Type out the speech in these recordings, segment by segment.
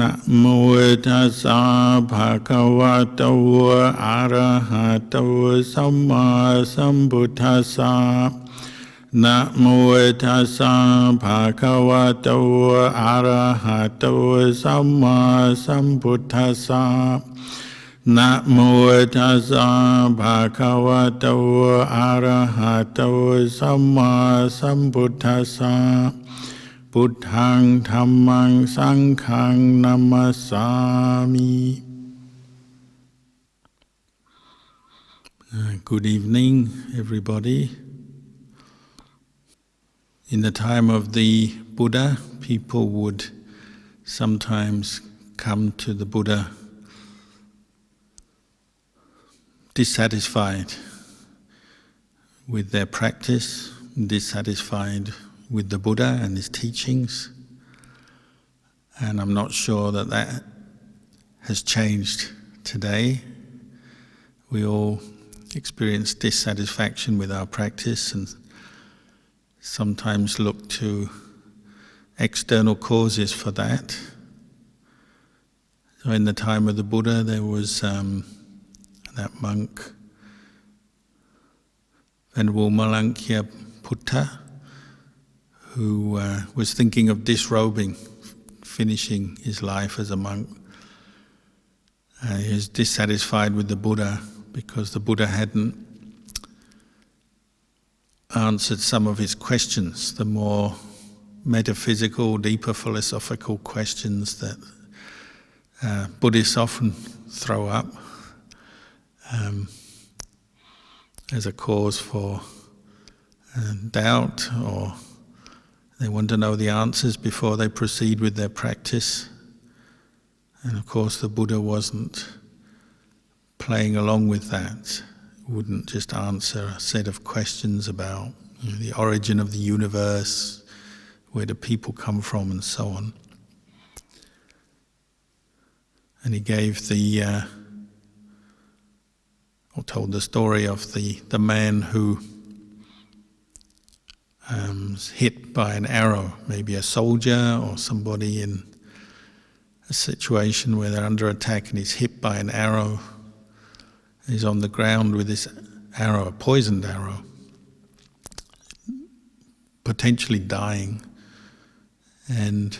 นะโมตัสสะภะคะวะโตอะระหะโตสัมมาสัมพุทธัสสะนะโมตัสสะภะคะวะโตอะระหะโตสัมมาสัมพุทธัสสะนะโมตัสสะภะคะวะโตอะระหะโตสัมมาสัมพุทธัสสะพุทธังธัมมังสังฆังนัมมัสสามิ Good evening, everybody. In the time of the Buddha, people would sometimes come to the Buddha dissatisfied with their practice, dissatisfied with the Buddha and his teachings. And I'm not sure that that has changed today. We all experience dissatisfaction with our practice and sometimes look to external causes for that. So in the time of the Buddha, there was that monk, Venerable Malankya Putta, who was thinking of disrobing, finishing his life as a monk. He was dissatisfied with the Buddha because the Buddha hadn't answered some of his questions, the more metaphysical, deeper philosophical questions that Buddhists often throw up as a cause for doubt, or they want to know the answers before they proceed with their practice. And of course the Buddha wasn't playing along with that. Wouldn't just answer a set of questions about the origin of the universe, where do people come from, and so on. And he gave or told the story of the man who was hit by an arrow, maybe a soldier or somebody in a situation where they're under attack and he's hit by an arrow. He's on the ground with this arrow, a poisoned arrow, potentially dying. And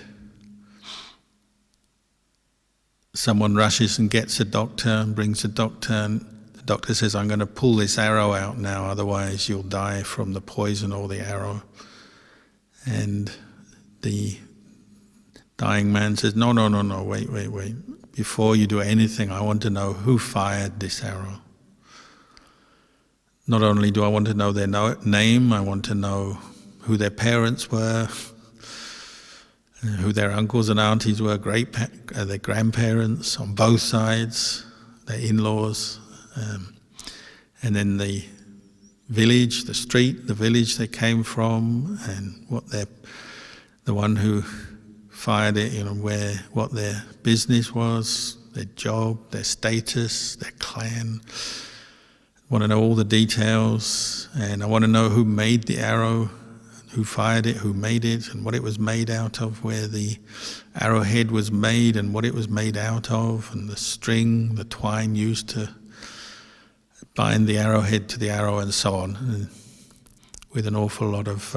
someone rushes and gets a doctor and brings a doctor, and the doctor says, I'm going to pull this arrow out now, otherwise you'll die from the poison or the arrow. And the dying man says, no, wait. Before you do anything, I want to know who fired this arrow. Not only do I want to know their name, I want to know who their parents were, who their uncles and aunties were, their grandparents on both sides, their in-laws, and then the village, the street, the village they came from, and what the one who fired it, what their business was, their job, their status, their clan. I want to know all the details, and I want to know who made the arrow, who fired it, who made it, and what it was made out of, where the arrowhead was made and what it was made out of, and the string, the twine used to bind the arrowhead to the arrow, and so on. And with an awful lot of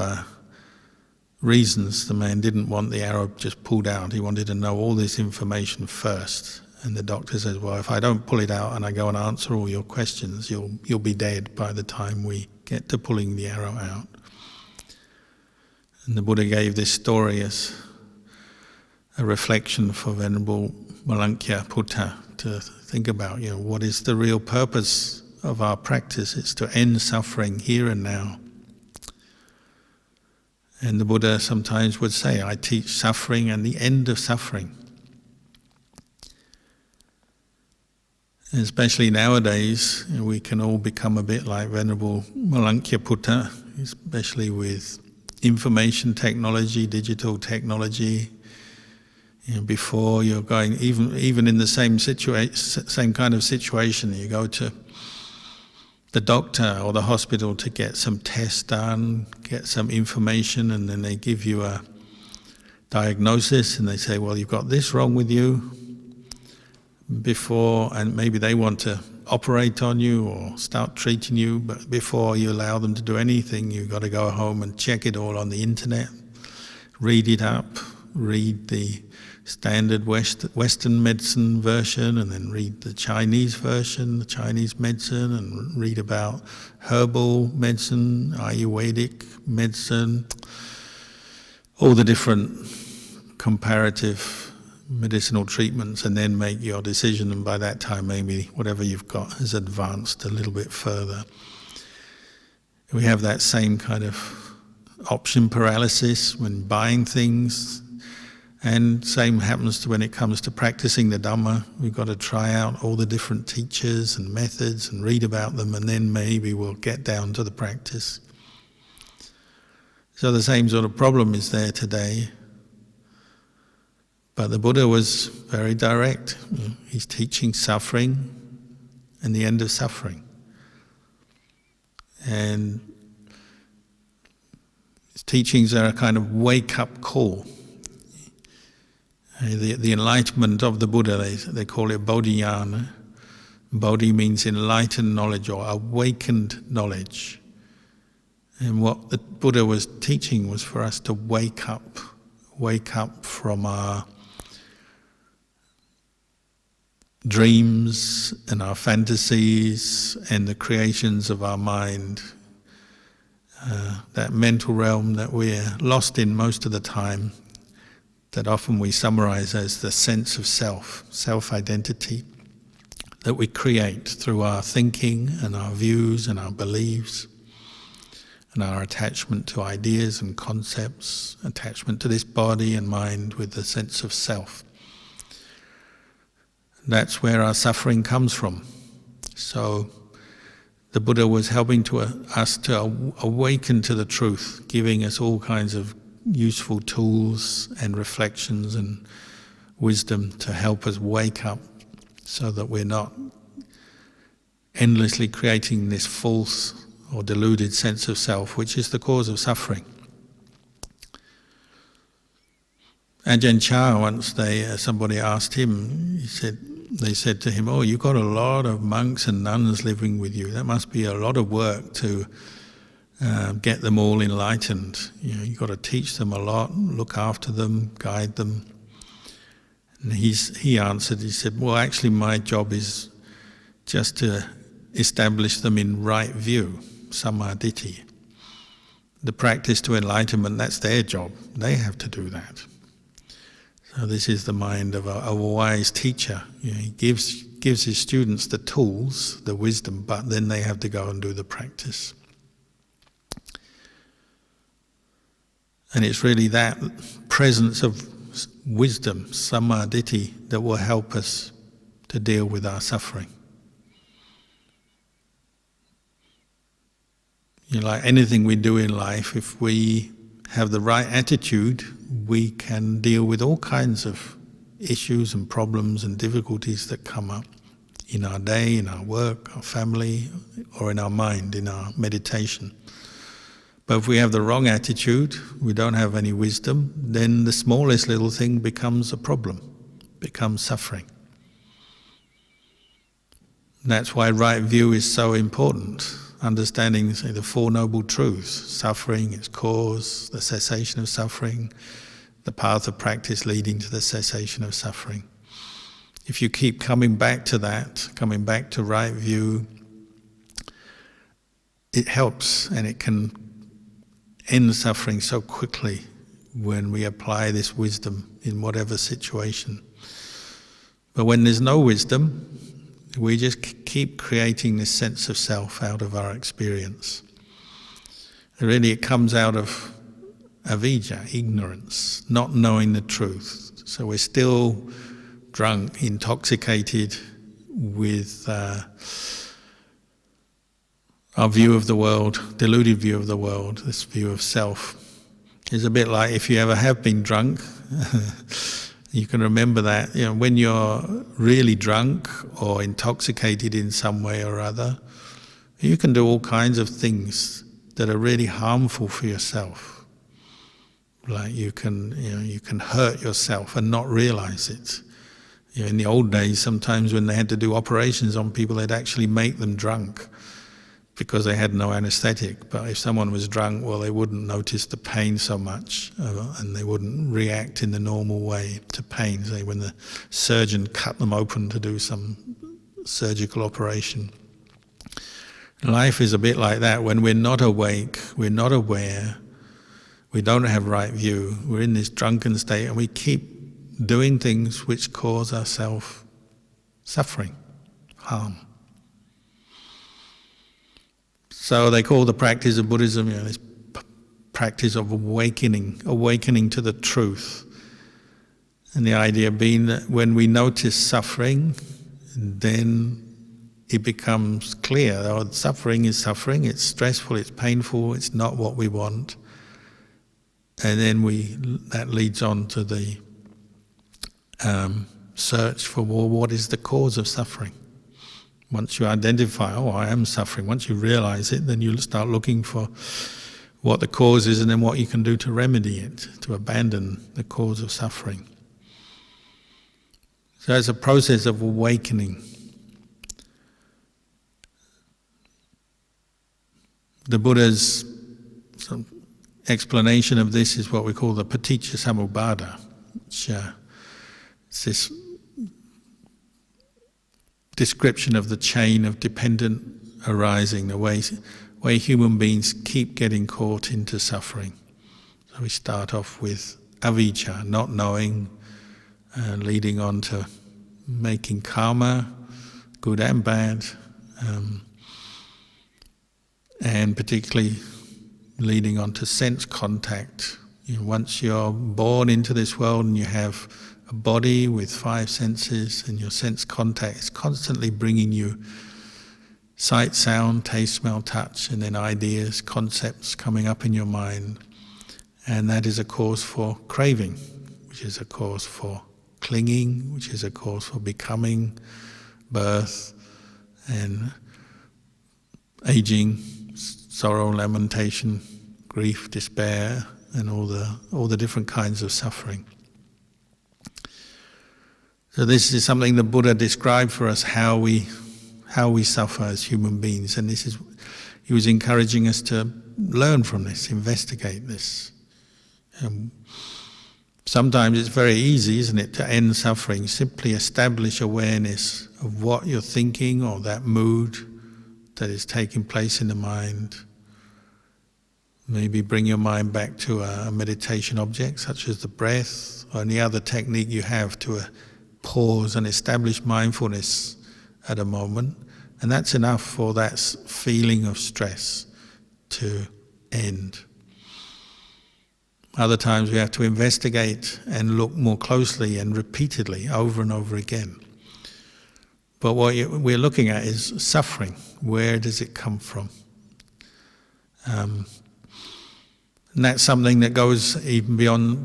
reasons, the man didn't want the arrow just pulled out. He wanted to know all this information first. And the doctor says, well, if I don't pull it out and I go and answer all your questions, you'll be dead by the time we get to pulling the arrow out. And the Buddha gave this story as a reflection for Venerable Malankya Putta to think about, what is the real purpose of our practice? It's to end suffering here and now. And the Buddha sometimes would say, I teach suffering and the end of suffering. And especially nowadays, we can all become a bit like Venerable Malankya Putta, especially with information technology, digital technology. Before you're going, even in the same kind of situation, you go to the doctor or the hospital to get some tests done, get some information, and then they give you a diagnosis and they say, well, you've got this wrong with you before, and maybe they want to operate on you or start treating you, but before you allow them to do anything, you've got to go home and check it all on the internet, read it up, read the standard Western medicine version, and then read the Chinese version, the Chinese medicine, and read about herbal medicine, Ayurvedic medicine, all the different comparative medicinal treatments, and then make your decision. And by that time, maybe whatever you've got has advanced a little bit further. We have that same kind of option paralysis when buying things. And same happens when it comes to practicing the Dhamma. We've got to try out all the different teachers and methods and read about them, and then maybe we'll get down to the practice. So the same sort of problem is there today. But the Buddha was very direct. He's teaching suffering and the end of suffering. And his teachings are a kind of wake-up call. The enlightenment of the Buddha, they call it bodhiyana. Bodhi means enlightened knowledge or awakened knowledge. And what the Buddha was teaching was for us to wake up from our dreams and our fantasies and the creations of our mind, that mental realm that we're lost in most of the time, that often we summarize as the sense of self, self-identity, that we create through our thinking and our views and our beliefs and our attachment to ideas and concepts, attachment to this body and mind with the sense of self. That's where our suffering comes from. So the Buddha was helping us to awaken to the truth, giving us all kinds of useful tools and reflections and wisdom to help us wake up so that we're not endlessly creating this false or deluded sense of self, which is the cause of suffering. Ajahn Chah, once somebody asked him, they said to him, oh, you've got a lot of monks and nuns living with you. That must be a lot of work to get them all enlightened. You've got to teach them a lot, look after them, guide them. And he answered, he said, well, actually my job is just to establish them in right view, samadhi. The practice to enlightenment, that's their job. They have to do that. So this is the mind of a wise teacher. He gives his students the tools, the wisdom, but then they have to go and do the practice. And it's really that presence of wisdom, samadhi, that will help us to deal with our suffering. Like anything we do in life, if we have the right attitude, we can deal with all kinds of issues and problems and difficulties that come up in our day, in our work, our family, or in our mind, in our meditation. But if we have the wrong attitude, we don't have any wisdom, then the smallest little thing becomes a problem, becomes suffering. And that's why right view is so important. Understanding, say, the Four Noble Truths, suffering, its cause, the cessation of suffering, the path of practice leading to the cessation of suffering. If you keep coming back to that, coming back to right view, it helps, and it can end suffering so quickly when we apply this wisdom in whatever situation. But when there's no wisdom, we just keep creating this sense of self out of our experience. Really, it comes out of avijja, ignorance, not knowing the truth. So we're still drunk, intoxicated with our view of the world, deluded view of the world, this view of self. It's a bit like if you ever have been drunk You can remember that, when you're really drunk or intoxicated in some way or other, you can do all kinds of things that are really harmful for yourself. Like you can hurt yourself and not realize it. In the old days, sometimes when they had to do operations on people, they'd actually make them drunk because they had no anesthetic. But if someone was drunk, well, they wouldn't notice the pain so much, and they wouldn't react in the normal way to pain, say when the surgeon cut them open to do some surgical operation. Life is a bit like that. When we're not awake, we're not aware, we don't have right view, we're in this drunken state, and we keep doing things which cause ourselves suffering, harm. So they call the practice of Buddhism, this practice of awakening to the truth. And the idea being that when we notice suffering, then it becomes clear, suffering is suffering, it's stressful, it's painful, it's not what we want. And then that leads on to the search for, what is the cause of suffering? Once you identify, I am suffering, once you realize it, then you start looking for what the cause is and then what you can do to remedy it, to abandon the cause of suffering. So it's a process of awakening. The Buddha's explanation of this is what we call the paticca samuppada, which it's this description of the chain of dependent arising, the way human beings keep getting caught into suffering. So we start off with avijja, not knowing, leading on to making karma, good and bad, and particularly leading on to sense contact. Once you're born into this world and you have a body with 5 senses, and your sense contact is constantly bringing you sight, sound, taste, smell, touch, and then ideas, concepts coming up in your mind. And that is a cause for craving, which is a cause for clinging, which is a cause for becoming, birth, and aging, sorrow, lamentation, grief, despair, and all the different kinds of suffering. So this is something the Buddha described for us, how we suffer as human beings, and he was encouraging us to learn from this, investigate this. Sometimes it's very easy, isn't it, to end suffering. Simply establish awareness of what you're thinking or that mood that is taking place in the mind. Maybe bring your mind back to a meditation object, such as the breath, or any other technique you have to pause and establish mindfulness at a moment, and that's enough for that feeling of stress to end. Other times we have to investigate and look more closely and repeatedly over and over again. But what we're looking at is suffering. Where does it come from? And that's something that goes even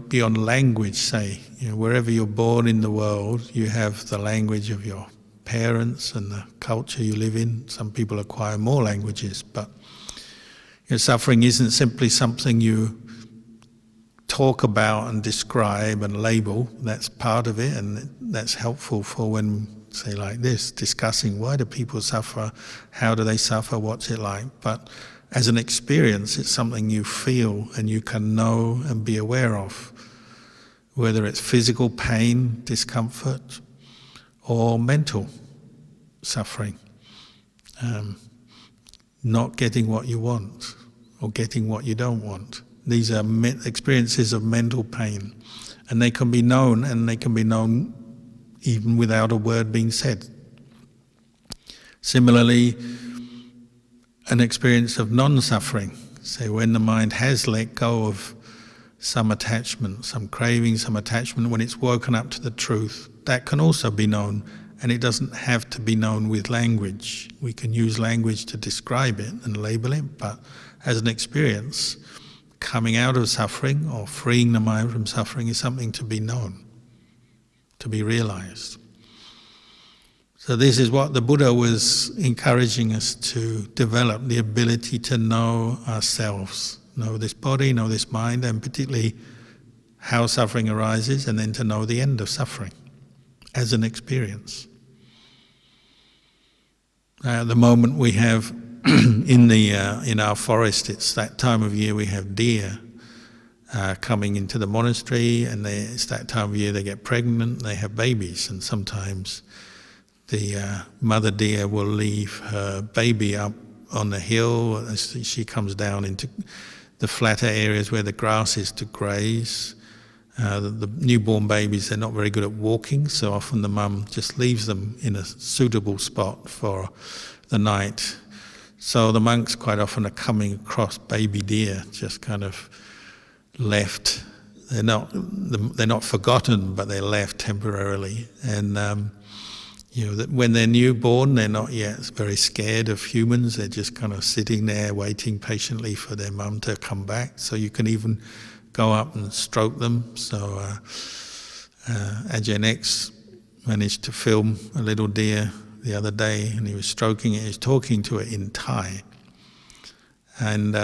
beyond language, say. Wherever you're born in the world, you have the language of your parents and the culture you live in. Some people acquire more languages, but suffering isn't simply something you talk about and describe and label. That's part of it, and that's helpful for when, say like this, discussing why do people suffer, how do they suffer, what's it like. But as an experience, it's something you feel and you can know and be aware of, whether it's physical pain, discomfort, or mental suffering, not getting what you want or getting what you don't want. These are experiences of mental pain, and they can be known, and they can be known even without a word being said. Similarly, an experience of non-suffering, say when the mind has let go of some attachment, some craving, some attachment, when it's woken up to the truth, that can also be known, and it doesn't have to be known with language. We can use language to describe it and label it, but as an experience, coming out of suffering or freeing the mind from suffering is something to be known. to be realized. So this is what the Buddha was encouraging us to develop, the ability to know ourselves, know this body, know this mind, and particularly how suffering arises, and then to know the end of suffering as an experience. At the moment we have in our forest, it's that time of year we have deer coming into the monastery, and it's that time of year they get pregnant, they have babies, and sometimes the mother deer will leave her baby up on the hill as she comes down into the flatter areas where the grass is to graze. The newborn babies, they're not very good at walking, so often the mum just leaves them in a suitable spot for the night. So the monks quite often are coming across baby deer, just kind of left. They're not forgotten, but they're left temporarily. And when they're newborn, they're not yet very scared of humans. They're just kind of sitting there waiting patiently for their mum to come back. So you can even go up and stroke them. So Ajahn X managed to film a little deer the other day, and he was stroking it. He was talking to it in Thai, and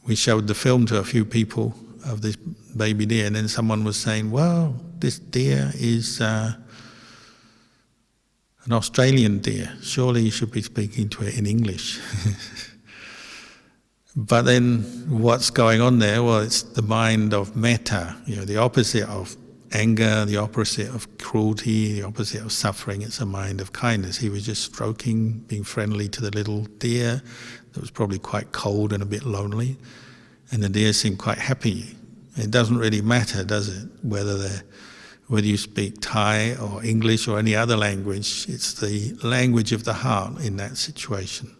we showed the film to a few people of this baby deer, and then someone was saying, "Well, this deer is an Australian deer. Surely you should be speaking to it in English." But then what's going on there? Well, it's the mind of metta, the opposite of anger, the opposite of cruelty, the opposite of suffering. It's a mind of kindness. He was just stroking, being friendly to the little deer that was probably quite cold and a bit lonely, and the deer seemed quite happy. It doesn't really matter, does it, whether you speak Thai or English or any other language. It's the language of the heart in that situation.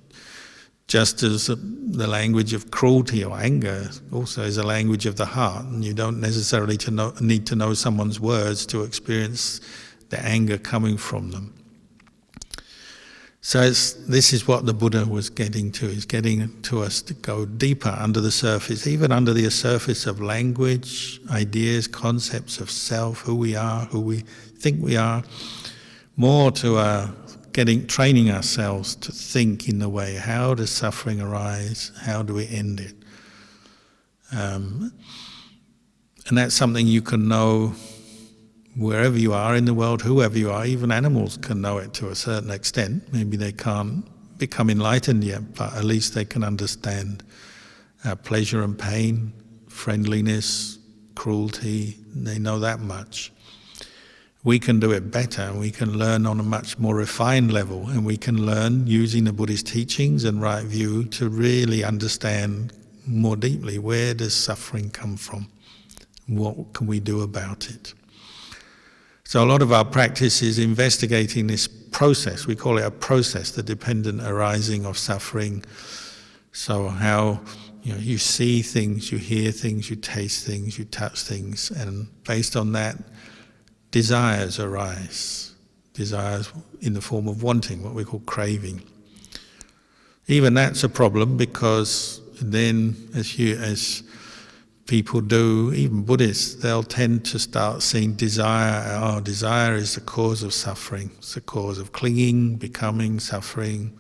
Just as the language of cruelty or anger also is a language of the heart, and you don't necessarily need to know someone's words to experience the anger coming from them. So this is what the Buddha was getting to. He's getting to us to go deeper under the surface, even under the surface of language, ideas, concepts of self, who we are, who we think we are, more to training ourselves to think in the way, how does suffering arise? How do we end it? And that's something you can know wherever you are in the world, whoever you are. Even animals can know it to a certain extent. Maybe they can't become enlightened yet, but at least they can understand pleasure and pain, friendliness, cruelty. They know that much. We can do it better. We can learn on a much more refined level, and we can learn using the Buddhist teachings and right view to really understand more deeply, where does suffering come from? What can we do about it? So a lot of our practice is investigating this process. We call it a process, the dependent arising of suffering. So how you see things, you hear things, you taste things, you touch things, and based on that, desires arise. Desires in the form of wanting, what we call craving. Even that's a problem, because then as people do, even Buddhists, they'll tend to start seeing desire. Desire is the cause of suffering. It's the cause of clinging, becoming, suffering.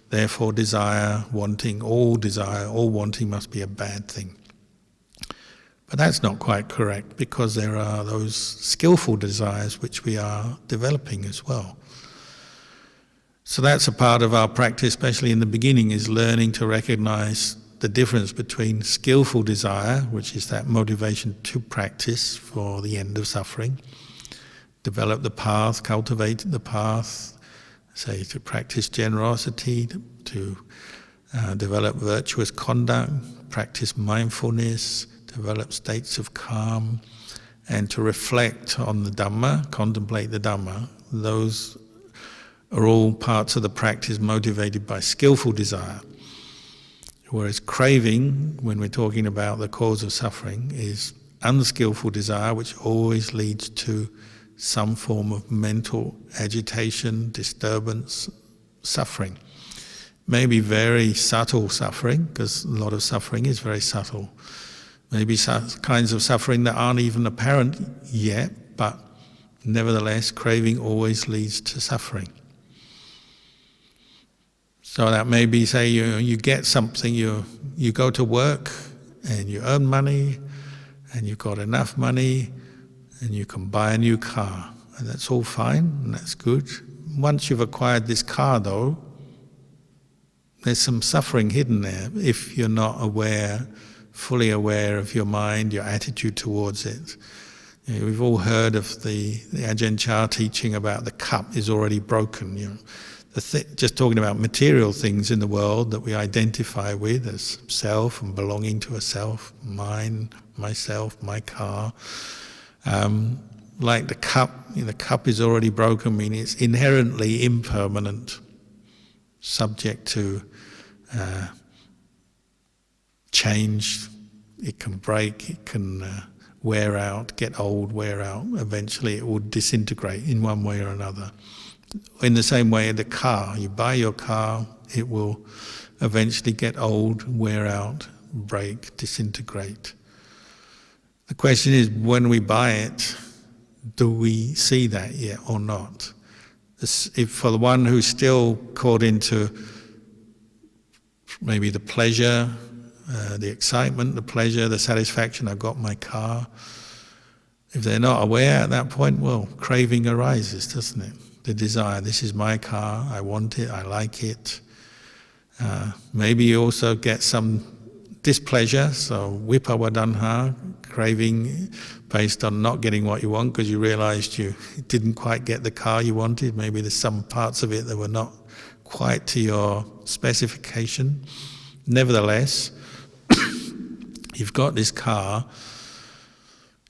Therefore desire, all wanting must be a bad thing. But that's not quite correct, because there are those skillful desires which we are developing as well. So that's a part of our practice, especially in the beginning, is learning to recognize the difference between skillful desire, which is that motivation to practice for the end of suffering, develop the path, cultivate the path, say to practice generosity, to develop virtuous conduct, practice mindfulness, develop states of calm, and to reflect on the Dhamma, contemplate the Dhamma. Those are all parts of the practice motivated by skillful desire. Whereas craving, when we're talking about the cause of suffering, is unskillful desire, which always leads to some form of mental agitation, disturbance, suffering. Maybe very subtle suffering, because a lot of suffering is very subtle. maybe kinds of suffering that aren't even apparent yet, but nevertheless, craving always leads to suffering. So that may be, say, you get something, you go to work and you earn money and you've got enough money and you can buy a new car, and that's all fine and that's good. Once you've acquired this car though, there's some suffering hidden there if you're not aware, fully aware of your mind, your attitude towards it. We've all heard of the Ajahn Chah teaching about the cup is already broken. Just talking about material things in the world that we identify with as self and belonging to a self, mine, myself, my car. Like the cup is already broken, meaning it's inherently impermanent, subject to change. It can break, it can wear out, get old, wear out. Eventually it will disintegrate in one way or another. In the same way, the car, you buy your car, it will eventually get old, wear out, break, disintegrate. The question is, when we buy it, do we see that yet or not? If for the one who's still caught into maybe the pleasure, the excitement, the pleasure, the satisfaction, I've got my car, if they're not aware at that point, well, craving arises, doesn't it? The desire, this is my car, I want it, I like it. Maybe you also get some displeasure, so vipawaddanha, craving based on not getting what you want because you realized you didn't quite get the car you wanted. Maybe there's some parts of it that were not quite to your specification. Nevertheless, you've got this car.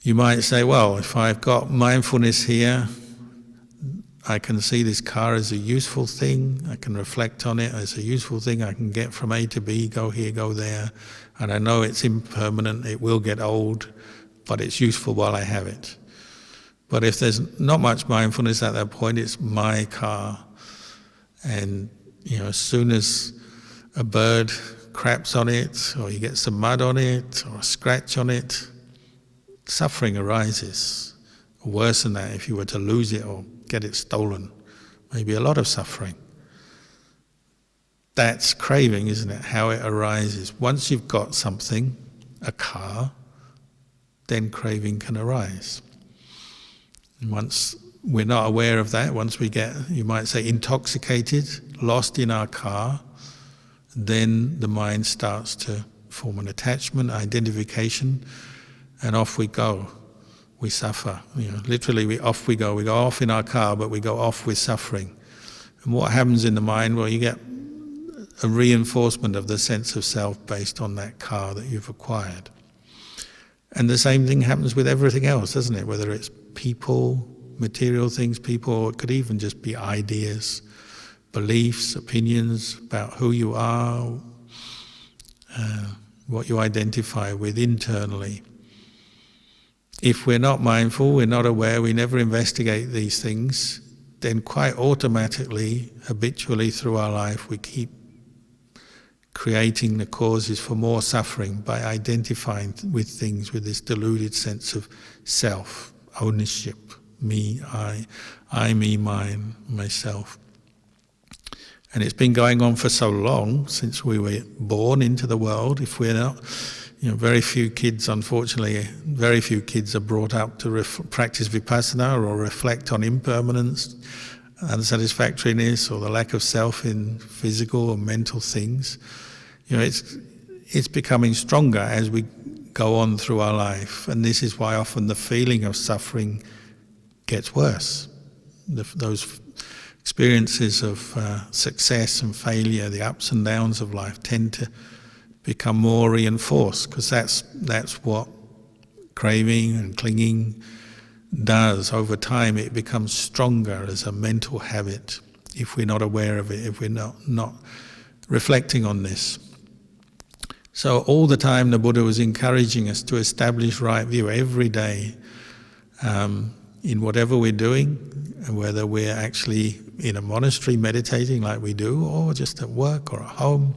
You might say, well, if I've got mindfulness here, I can see this car as a useful thing, I can reflect on it as a useful thing, I can get from A to B, go here, go there, and I know it's impermanent, it will get old, but it's useful while I have it. But if there's not much mindfulness at that point, it's my car, and as soon as a bird craps on it, or you get some mud on it, or a scratch on it, suffering arises. Worse than that, if you were to lose it or get it stolen, maybe a lot of suffering. That's craving, isn't it? How it arises. Once you've got something, a car, then craving can arise. And once we're not aware of that, once we get, you might say, intoxicated, lost in our car, then the mind starts to form an attachment, identification, and off we go. We suffer. Literally, we go off in our car, but we go off with suffering. And what happens in the mind? Well, you get a reinforcement of the sense of self based on that car that you've acquired. And the same thing happens with everything else, doesn't it? Whether it's people, material things, people, or it could even just be ideas, beliefs, opinions about who you are, what you identify with internally. If we're not mindful, we're not aware, we never investigate these things, then quite automatically, habitually through our life, we keep creating the causes for more suffering by identifying with things with this deluded sense of self, ownership, me, I, me, mine, myself. And it's been going on for so long, since we were born into the world. If we're not, very few kids, unfortunately, very few kids are brought up to practice vipassana or reflect on impermanence, unsatisfactoriness, or the lack of self in physical or mental things. It's becoming stronger as we go on through our life, and this is why often the feeling of suffering gets worse. Those experiences of success and failure, the ups and downs of life, tend to become more reinforced, because that's what craving and clinging does. Over time it becomes stronger as a mental habit if we're not aware of it, if we're not reflecting on this. So all the time the Buddha was encouraging us to establish right view every day, in whatever we're doing, and whether we're actually in a monastery meditating like we do, or just at work or at home.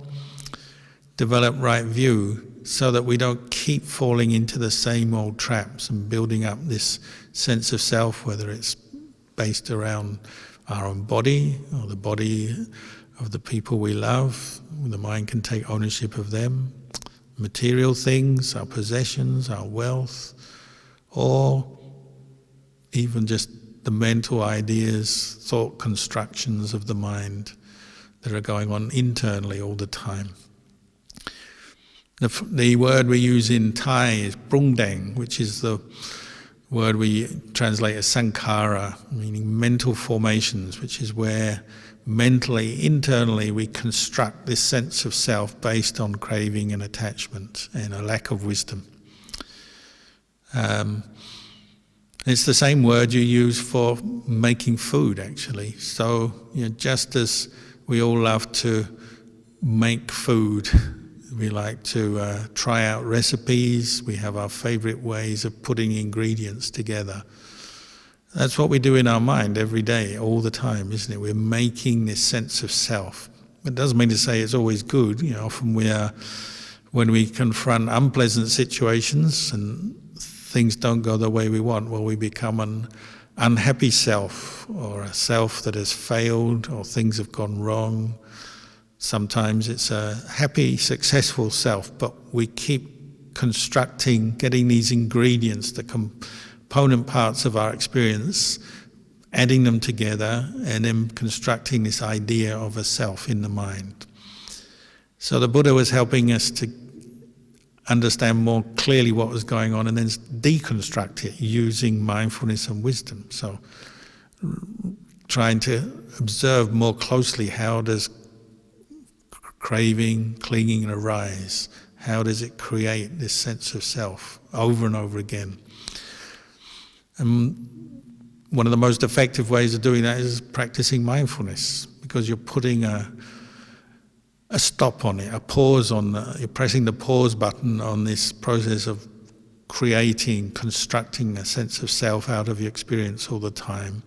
Develop right view so that we don't keep falling into the same old traps and building up this sense of self, whether it's based around our own body or the body of the people we love. The mind can take ownership of them, material things, our possessions, our wealth, or even just the mental ideas, thought constructions of the mind that are going on internally all the time. The word we use in Thai is brungdang, which is the word we translate as sankhara, meaning mental formations, which is where mentally, internally, we construct this sense of self based on craving and attachment and a lack of wisdom. It's the same word you use for making food, actually. So, just as we all love to make food, we like to try out recipes, we have our favorite ways of putting ingredients together. That's what we do in our mind every day, all the time, isn't it? We're making this sense of self. It doesn't mean to say it's always good. Often when we confront unpleasant situations and things don't go the way we want, well, we become an unhappy self, or a self that has failed, or things have gone wrong. Sometimes it's a happy, successful self, but we keep constructing, getting these ingredients, the component parts of our experience, adding them together, and then constructing this idea of a self in the mind. So the Buddha was helping us to understand more clearly what was going on and then deconstruct it using mindfulness and wisdom. So trying to observe more closely, how does craving, clinging arise? How does it create this sense of self over and over again? And one of the most effective ways of doing that is practicing mindfulness, because you're putting a stop on it, a pause on you're pressing the pause button on this process of creating, constructing a sense of self out of your experience all the time.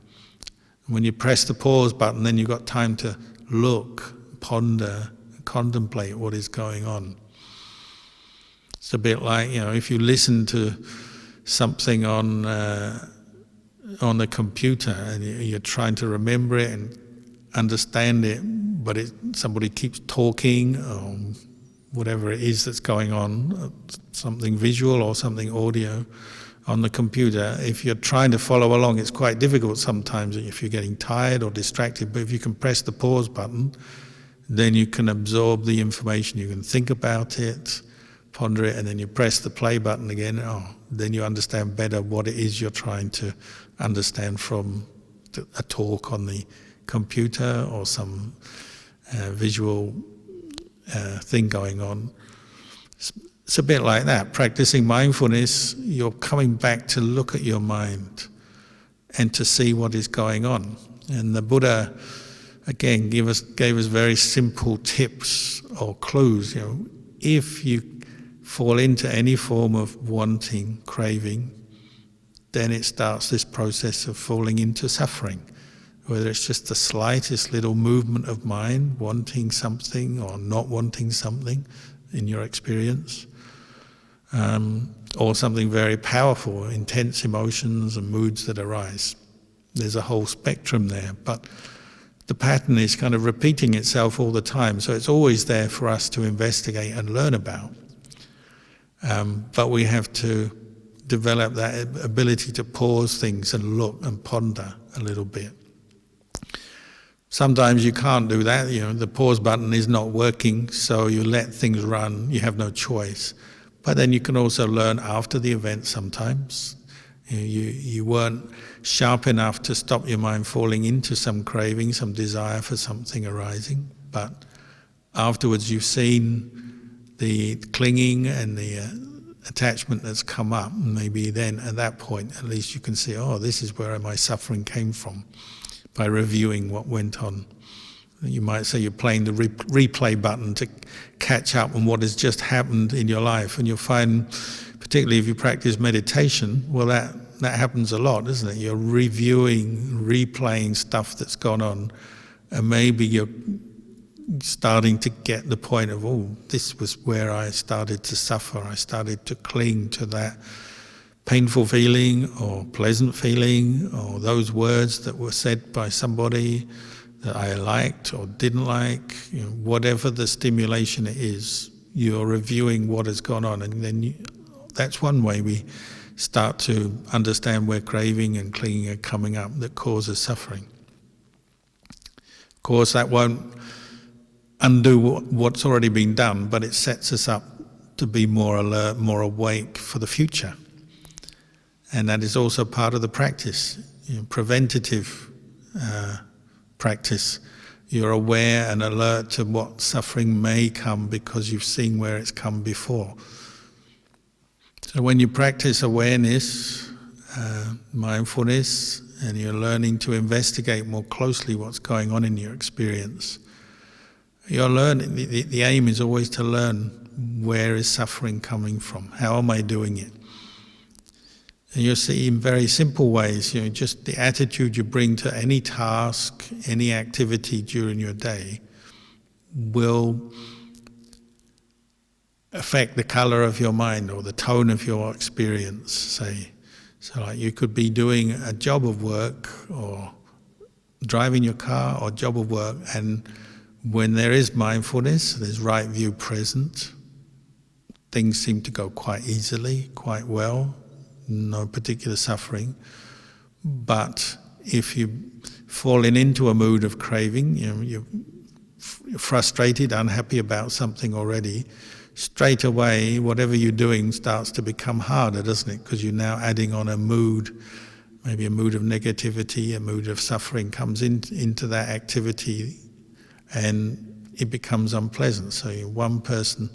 And when you press the pause button, then you've got time to look, ponder, contemplate what is going on. It's a bit like, if you listen to something on the computer and you're trying to remember it and understand it, but somebody keeps talking, or whatever it is that's going on, something visual or something audio on the computer. If you're trying to follow along, it's quite difficult sometimes if you're getting tired or distracted, but if you can press the pause button, then you can absorb the information, you can think about it, ponder it, and then you press the play button again. Then you understand better what it is you're trying to understand from a talk on the computer or some visual thing going on. It's a bit like that. Practicing mindfulness, you're coming back to look at your mind and to see what is going on. And the Buddha, again, gave us very simple tips or clues. If you fall into any form of wanting, craving, then it starts this process of falling into suffering. Whether it's just the slightest little movement of mind, wanting something or not wanting something in your experience, or something very powerful, intense emotions and moods that arise. There's a whole spectrum there, but the pattern is kind of repeating itself all the time, so it's always there for us to investigate and learn about. But we have to develop that ability to pause things and look and ponder a little bit. Sometimes you can't do that, the pause button is not working, so you let things run, you have no choice. But then you can also learn after the event sometimes. You weren't sharp enough to stop your mind falling into some craving, some desire for something arising, but afterwards you've seen the clinging and the attachment that's come up, and maybe then at that point at least you can see, this is where my suffering came from, by reviewing what went on. You might say you're playing the replay button to catch up on what has just happened in your life, and you'll find, particularly if you practice meditation, well that happens a lot, isn't it? You're reviewing, replaying stuff that's gone on, and maybe you're starting to get the point of, oh, this was where I started to suffer. I started to cling to that painful feeling or pleasant feeling or those words that were said by somebody that I liked or didn't like. Whatever the stimulation is, you're reviewing what has gone on, and then that's one way we start to understand where craving and clinging are coming up that causes suffering. Of course, that won't undo what's already been done, but it sets us up to be more alert, more awake for the future. And that is also part of the practice, preventative practice. You're aware and alert to what suffering may come because you've seen where it's come before. So when you practice awareness, mindfulness, and you're learning to investigate more closely what's going on in your experience, you're learning, the aim is always to learn where is suffering coming from, how am I doing it? And you'll see in very simple ways, just the attitude you bring to any task, any activity during your day will affect the colour of your mind or the tone of your experience, say. So like you could be doing a job of work or driving your car or job of work, and when there is mindfulness, there's right view present, things seem to go quite easily, quite well, no particular suffering. But if you're falling into a mood of craving, you're frustrated, unhappy about something already, straight away, whatever you're doing starts to become harder, doesn't it? Because you're now adding on a mood, maybe a mood of negativity, a mood of suffering comes into that activity, and it becomes unpleasant. So one person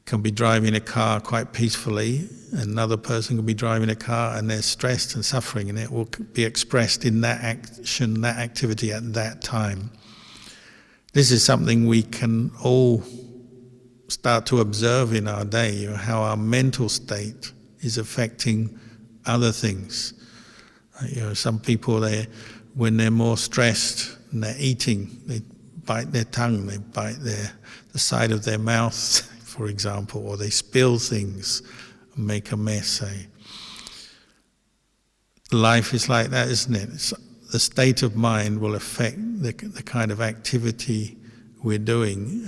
can be driving a car quite peacefully, another person can be driving a car and they're stressed and suffering, and it will be expressed in that action, that activity at that time. This is something we can all start to observe in our day, how our mental state is affecting other things. Some people, when they're more stressed and they're eating, they bite their tongue, they bite the side of their mouth, for example, or they spill things and make a mess, say. Life is like that, isn't it? The state of mind will affect the kind of activity we're doing.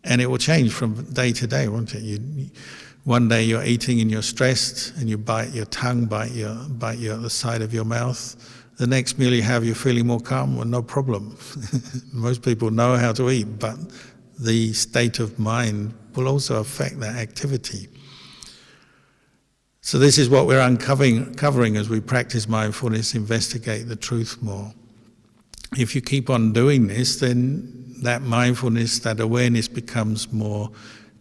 And it will change from day to day, won't it? One day you're eating and you're stressed and you bite your tongue, bite the side of your mouth. The next meal you have, you're feeling more calm, well, no problem. Most people know how to eat, but the state of mind will also affect that activity. So this is what we're uncovering as we practice mindfulness, investigate the truth more. If you keep on doing this, then that mindfulness, that awareness becomes more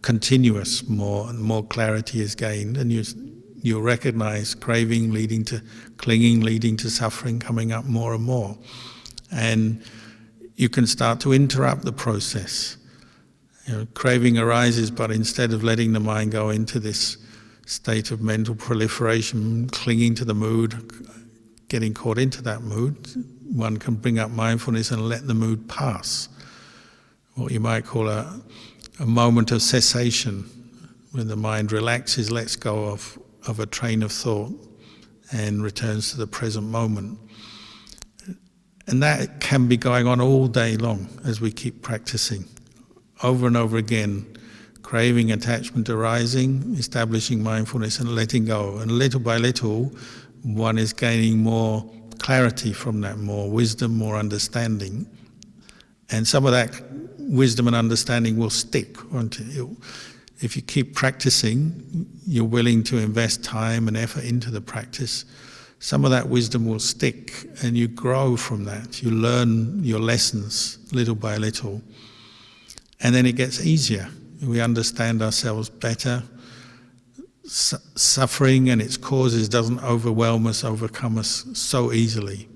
continuous, more clarity is gained, and you'll recognize craving leading to clinging, leading to suffering coming up more and more. And you can start to interrupt the process. Craving arises, but instead of letting the mind go into this state of mental proliferation, clinging to the mood, getting caught into that mood, one can bring up mindfulness and let the mood pass. What you might call a moment of cessation, when the mind relaxes, lets go of a train of thought and returns to the present moment. And that can be going on all day long as we keep practicing. Over and over again, craving, attachment arising, establishing mindfulness and letting go. And little by little, one is gaining more clarity from that, more wisdom, more understanding. And some of that wisdom and understanding will stick, won't it? If you keep practicing, you're willing to invest time and effort into the practice, some of that wisdom will stick and you grow from that. You learn your lessons little by little. And then it gets easier. We understand ourselves better. Suffering and its causes doesn't overwhelm us, overcome us so easily.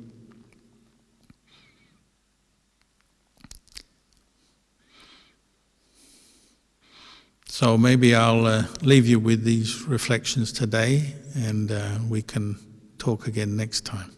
So maybe I'll leave you with these reflections today, and we can talk again next time.